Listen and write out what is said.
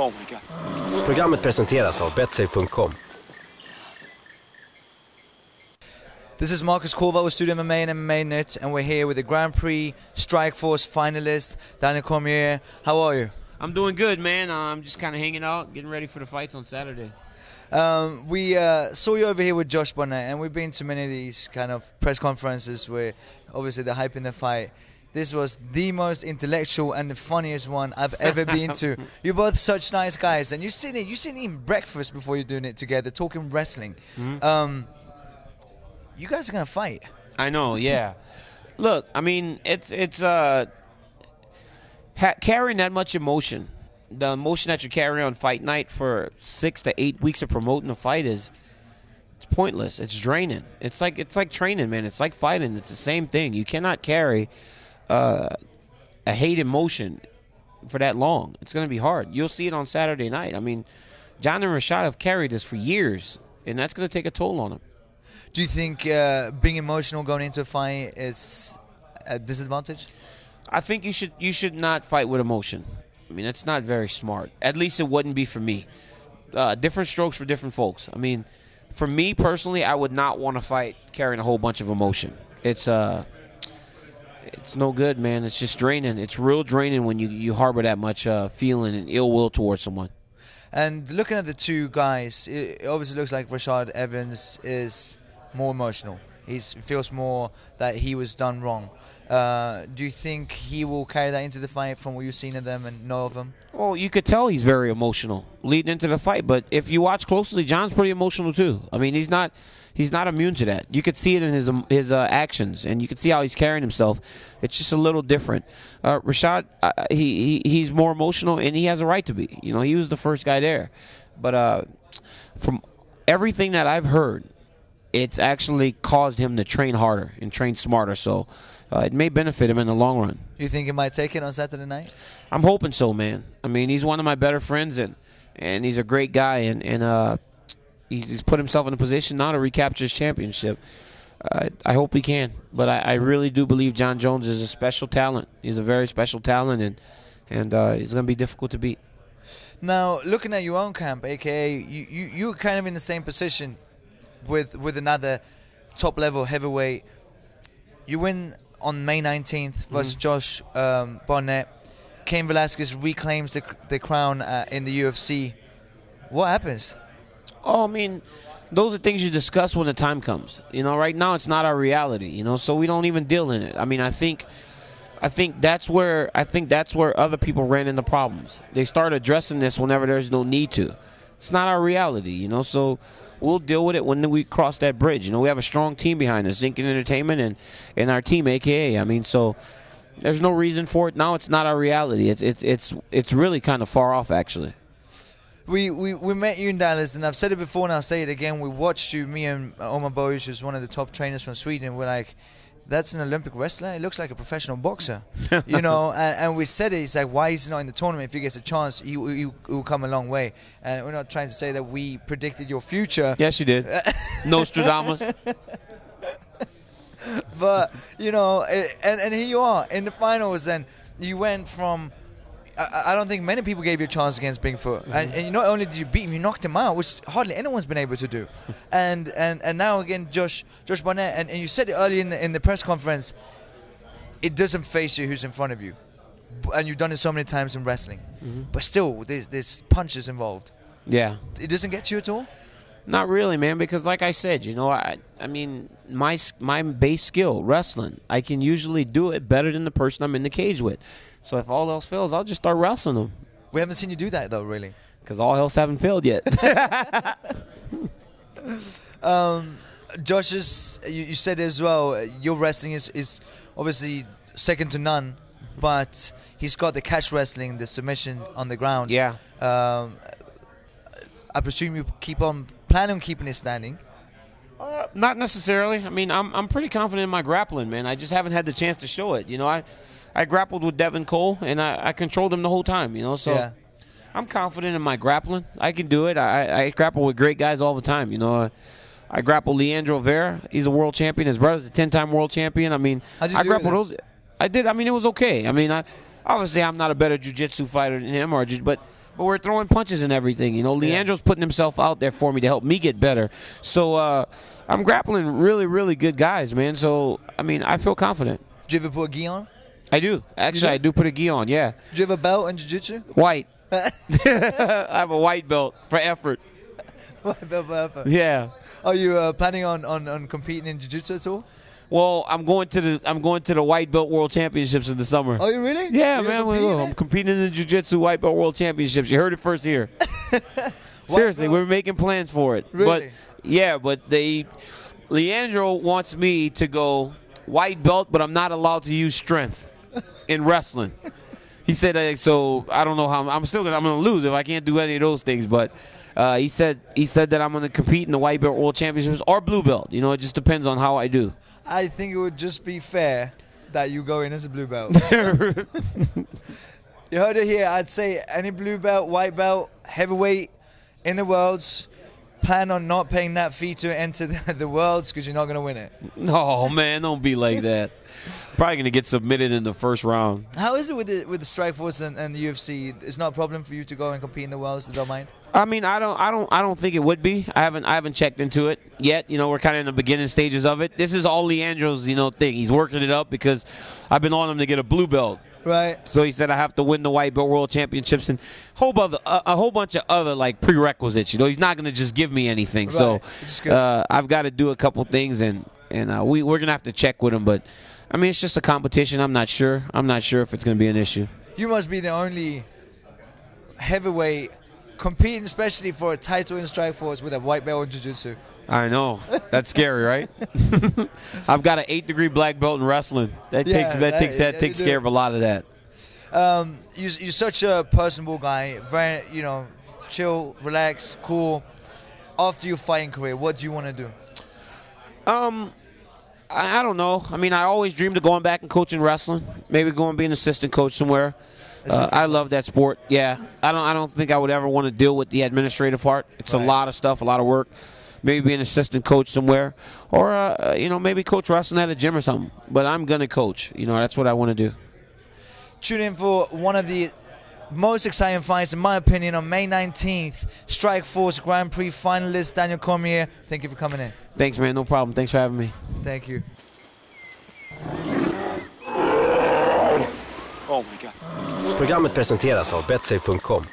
Oh my God. Programmet presenteras av betsave.com. This is Marcus Kowal with StudioMMA and MMA Net, and we're here with the Grand Prix Strikeforce finalist, Daniel Cormier. How are you? I'm doing good, man. I'm just kind of hanging out, getting ready for the fights on Saturday. We saw you over here with Josh Barnett, and we've been to many of these kind of press conferences where obviously they're hyping the fight. This was the most intellectual and the funniest one I've ever been to. You're both such nice guys, and you're sitting eating breakfast before you're doing it together, talking wrestling. Mm-hmm. You guys are gonna fight. I know, yeah. Look, I mean, it's carrying that much emotion, the emotion that you're carrying on fight night for 6 to 8 weeks of promoting a fight it's pointless. It's draining. It's like training, man. It's like fighting. It's the same thing. You cannot carry a hate emotion for that long. It's going to be hard. You'll see it on Saturday night. I mean, John and Rashad have carried this for years, and that's going to take a toll on them. Do you think being emotional going into a fight is a disadvantage? I think you should not fight with emotion. I mean, that's not very smart. At least it wouldn't be for me. Different strokes for different folks. I mean, for me personally, I would not want to fight carrying a whole bunch of emotion. It's no good, man. It's just draining. It's real draining when you harbor that much feeling and ill will towards someone. And looking at the two guys, it obviously looks like Rashad Evans is more emotional. He feels more that he was done wrong. Do you think he will carry that into the fight from what you've seen of them and know of them? Well, you could tell he's very emotional leading into the fight. But if you watch closely, John's pretty emotional too. I mean, he's not immune to that. You could see it in his actions, and you could see how he's carrying himself. It's just a little different. Rashad, he's more emotional, and he has a right to be. You know, he was the first guy there. But from everything that I've heard, it's actually caused him to train harder and train smarter. So it may benefit him in the long run. You think he might take it on Saturday night? I'm hoping so, man. I mean, he's one of my better friends, and he's a great guy, and he's put himself in a position now to recapture his championship. I hope he can, but I really do believe John Jones is a special talent. He's a very special talent, and he's going to be difficult to beat. Now, looking at your own camp, a.k.a. you're kind of in the same position with another top-level heavyweight. You win on May 19th versus Josh Barnett. Cain Velasquez reclaims the crown in the UFC. What happens? Oh, I mean, those are things you discuss when the time comes. You know, right now it's not our reality. You know, so we don't even deal in it. I mean, I think that's where other people ran into problems. They start addressing this whenever there's no need to. It's not our reality. You know, so we'll deal with it when we cross that bridge. You know, we have a strong team behind us, Zinc Entertainment and our team, AKA. I mean, so there's no reason for it now. It's not our reality. It's really kind of far off, actually. We met you in Dallas, and I've said it before and I'll say it again. We watched you, me and Omar Boish, who's one of the top trainers from Sweden. We're like, that's an Olympic wrestler? It looks like a professional boxer. You know, and we said it. It's like, why is he not in the tournament? If he gets a chance, he will come a long way. And we're not trying to say that we predicted your future. Yes, you did. Nostradamus. But, you know, and here you are in the finals, and you went from... I don't think many people gave you a chance against Bigfoot, and you not only did you beat him, you knocked him out, which hardly anyone's been able to do. And now again, Josh Barnett, and you said it earlier in the press conference, it doesn't face you who's in front of you, and you've done it so many times in wrestling, but still there's punches involved. Yeah, it doesn't get to you at all. Not really, man, because like I said, you know, I mean, my base skill, wrestling, I can usually do it better than the person I'm in the cage with. So if all else fails, I'll just start wrestling them. We haven't seen you do that, though, really. Because all else haven't failed yet. Josh, you said as well, your wrestling is obviously second to none, but he's got the catch wrestling, the submission on the ground. Yeah. I presume you plan on keeping it standing. Not necessarily. I mean, I'm pretty confident in my grappling, man. I just haven't had the chance to show it. You know, I grappled with Devin Cole, and I controlled him the whole time, you know. So yeah. I'm confident in my grappling. I can do it. I grapple with great guys all the time, you know. I grapple Leandro Vera. He's a world champion. His brother's a 10-time world champion. I mean, I grappled those. I did. I mean, it was okay. I mean, obviously I'm not a better jiu-jitsu fighter than him, but but we're throwing punches and everything. You know, Leandro's putting himself out there for me to help me get better. So I'm grappling really, really good guys, man. So, I mean, I feel confident. Do you ever put a gi on? I do. Actually, I do put a gi on, yeah. Do you have a belt in jiu-jitsu? White. I have a white belt for effort. White belt for effort. Yeah. Are you planning on competing in jiu-jitsu at all? Well, I'm going to the White Belt World Championships in the summer. Oh, you really? Yeah, man. I'm competing in the Jiu-Jitsu White Belt World Championships. You heard it first here. Seriously, we're making plans for it. Really? But Leandro wants me to go white belt, but I'm not allowed to use strength in wrestling. He said, so I don't know how I'm gonna lose if I can't do any of those things. But he said that I'm gonna compete in the White Belt World Championships or blue belt. You know, it just depends on how I do. I think it would just be fair that you go in as a blue belt. You heard it here. I'd say any blue belt, white belt, heavyweight in the worlds, plan on not paying that fee to enter the worlds because you're not going to win it. No, man, don't be like that. Probably going to get submitted in the first round. How is it with the Strikeforce and the UFC? It's not a problem for you to go and compete in the worlds. Is that mind? I mean, I don't think it would be. I haven't checked into it yet. You know, we're kind of in the beginning stages of it. This is all Leandro's, thing. He's working it up because I've been on him to get a blue belt. Right. So he said I have to win the White Belt World Championships and a whole bunch of other like prerequisites. He's not going to just give me anything. Right. So I've got to do a couple things and we're going to have to check with him. But I mean, it's just a competition. I'm not sure if it's going to be an issue. You must be the only heavyweight competing, especially for a title in Strikeforce, with a white belt in jiu-jitsu. I know. That's scary, right? I've got an 8th-degree black belt in wrestling. That takes care of a lot of that. You're such a personable guy, very chill, relaxed, cool. After your fighting career, what do you want to do? I don't know. I mean, I always dreamed of going back and coaching wrestling. Maybe going and be an assistant coach somewhere. I love that sport. Yeah, I don't think I would ever want to deal with the administrative part. It's a lot of stuff, a lot of work. Maybe be an assistant coach somewhere, or maybe coach wrestling at a gym or something. But I'm gonna coach. That's what I want to do. Tune in for one of the most exciting fights, in my opinion, on May 19th. Strikeforce Grand Prix finalist Daniel Cormier. Thank you for coming in. Thanks, man. No problem. Thanks for having me. Thank you. Programmet presenteras av Betsay.com.